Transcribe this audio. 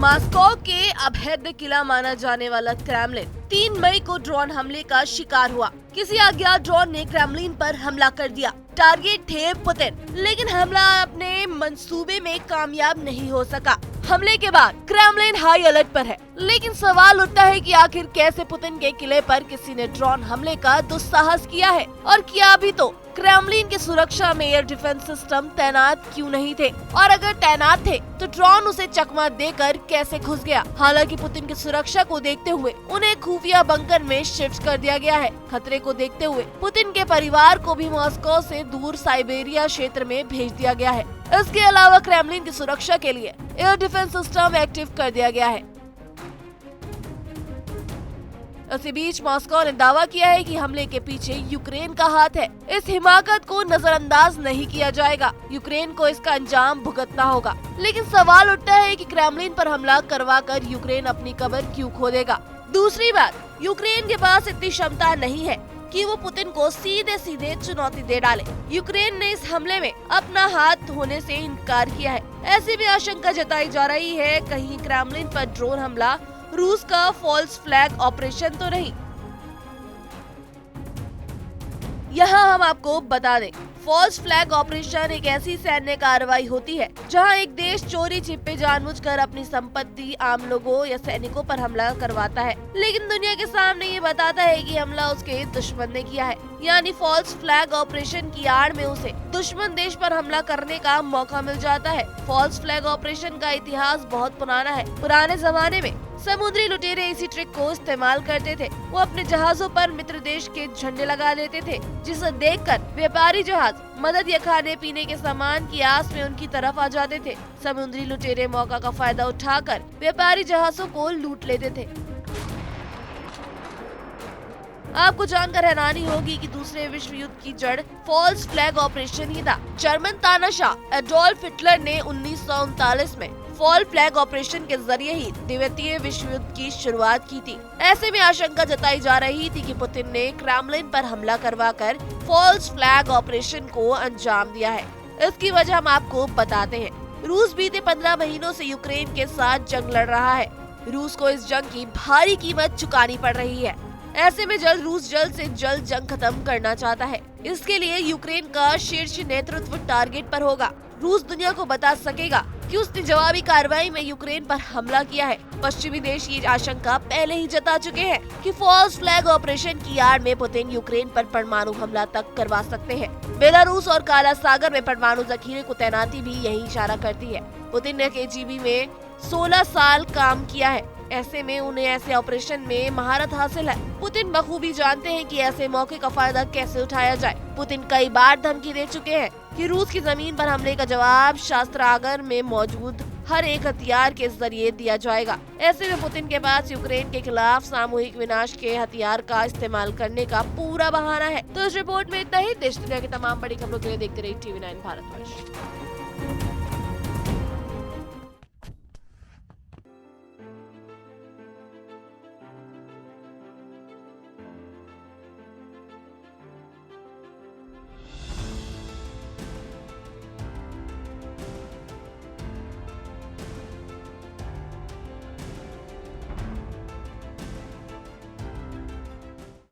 Moscow के अभेद्य किला माना जाने वाला क्रेमलिन 3 मई को ड्रोन हमले का शिकार हुआ। किसी अज्ञात ड्रोन ने क्रेमलिन पर हमला कर दिया। टारगेट थे पुतिन, लेकिन हमला अपने मंसूबे में कामयाब नहीं हो सका। हमले के बाद क्रेमलिन हाई अलर्ट पर है, लेकिन सवाल उठता है कि आखिर कैसे पुतिन के किले पर किसी ने ड्रोन हमले का दुस्साहस किया है, और क्या अभी तो क्रेमलिन की सुरक्षा में एयर डिफेंस सिस्टम तैनात क्यों नहीं थे, और अगर तैनात थे तो ड्रोन उसे चकमा देकर कैसे घुस गया। हालांकि पुतिन की सुरक्षा को देखते हुए उन्हें खुफिया बंकर में शिफ्ट कर दिया गया है। खतरे को देखते हुए पुतिन के परिवार को भी मॉस्को से दूर साइबेरिया क्षेत्र में भेज दिया गया है। इसके अलावा क्रेमलिन की सुरक्षा के लिए एयर डिफेंस सिस्टम एक्टिव कर दिया गया है। इसी बीच मॉस्को ने दावा किया है कि हमले के पीछे यूक्रेन का हाथ है। इस हिमाकत को नजरअंदाज नहीं किया जाएगा। यूक्रेन को इसका अंजाम भुगतना होगा। लेकिन सवाल उठता है कि क्रेमलिन पर हमला करवाकर यूक्रेन अपनी कब्र क्यों खोदेगा। दूसरी बात, यूक्रेन के पास इतनी क्षमता नहीं है कि वो पुतिन को सीधे सीधे चुनौती दे डाले। यूक्रेन ने इस हमले में अपना हाथ धोने से इनकार किया है। ऐसी भी आशंका जताई जा रही है कहीं क्रेमलिन पर ड्रोन हमला रूस का फॉल्स फ्लैग ऑपरेशन तो नहीं। यहाँ हम आपको बता दें, फॉल्स फ्लैग ऑपरेशन एक ऐसी सैन्य कार्रवाई होती है जहां एक देश चोरी छिपे जानबूझकर अपनी संपत्ति, आम लोगों या सैनिकों पर हमला करवाता है, लेकिन दुनिया के सामने ये बताता है कि हमला उसके दुश्मन ने किया है। यानी फॉल्स फ्लैग ऑपरेशन की आड़ में उसे दुश्मन देश पर हमला करने का मौका मिल जाता है। फॉल्स फ्लैग ऑपरेशन का इतिहास बहुत पुराना है। पुराने जमाने में समुद्री लुटेरे इसी ट्रिक को इस्तेमाल करते थे। वो अपने जहाजों पर मित्र देश के झंडे लगा देते थे, जिसे देखकर व्यापारी जहाज मदद या खाने पीने के सामान की आस में उनकी तरफ आ जाते थे। समुद्री लुटेरे मौका का फायदा उठाकर व्यापारी जहाजों को लूट लेते थे। आपको जानकर हैरानी होगी कि दूसरे विश्व युद्ध की जड़ फॉल्स फ्लैग ऑपरेशन ही था। जर्मन तानाशाह एडोल्फ हिटलर ने 1939 में फॉल फ्लैग ऑपरेशन के जरिए ही द्वितीय विश्व युद्ध की शुरुआत की थी। ऐसे में आशंका जताई जा रही थी कि पुतिन ने क्रेमलिन पर हमला करवाकर फॉल्स फ्लैग ऑपरेशन को अंजाम दिया है। इसकी वजह हम आपको बताते हैं। रूस बीते 15 महीनों से यूक्रेन के साथ जंग लड़ रहा है। रूस को इस जंग की भारी कीमत चुकानी पड़ रही है। ऐसे में रूस जल्द से जल्द जंग खत्म करना चाहता है। इसके लिए यूक्रेन का शीर्ष नेतृत्व टारगेट पर होगा। रूस दुनिया को बता सकेगा कि उसने जवाबी कार्रवाई में यूक्रेन पर हमला किया है। पश्चिमी देश ये आशंका पहले ही जता चुके हैं कि फॉल्स फ्लैग ऑपरेशन की आड़ में पुतिन यूक्रेन पर परमाणु हमला तक करवा सकते हैं। बेलारूस और काला सागर में परमाणु जखीरे को तैनाती भी यही इशारा करती है। पुतिन ने केजीबी में 16 साल काम किया है। ऐसे में उन्हें ऐसे ऑपरेशन में महारत हासिल है। पुतिन बखूबी जानते हैं कि ऐसे मौके का फायदा कैसे उठाया जाए। पुतिन कई बार धमकी दे चुके हैं कि रूस की जमीन पर हमले का जवाब शस्त्रागार में मौजूद हर एक हथियार के जरिए दिया जाएगा। ऐसे में पुतिन के पास यूक्रेन के खिलाफ सामूहिक विनाश के हथियार का इस्तेमाल करने का पूरा बहाना है। तो इस रिपोर्ट में इतना ही। देश दुनिया की तमाम बड़ी खबरों के लिए देखते रहिए TV9 भारतवर्ष।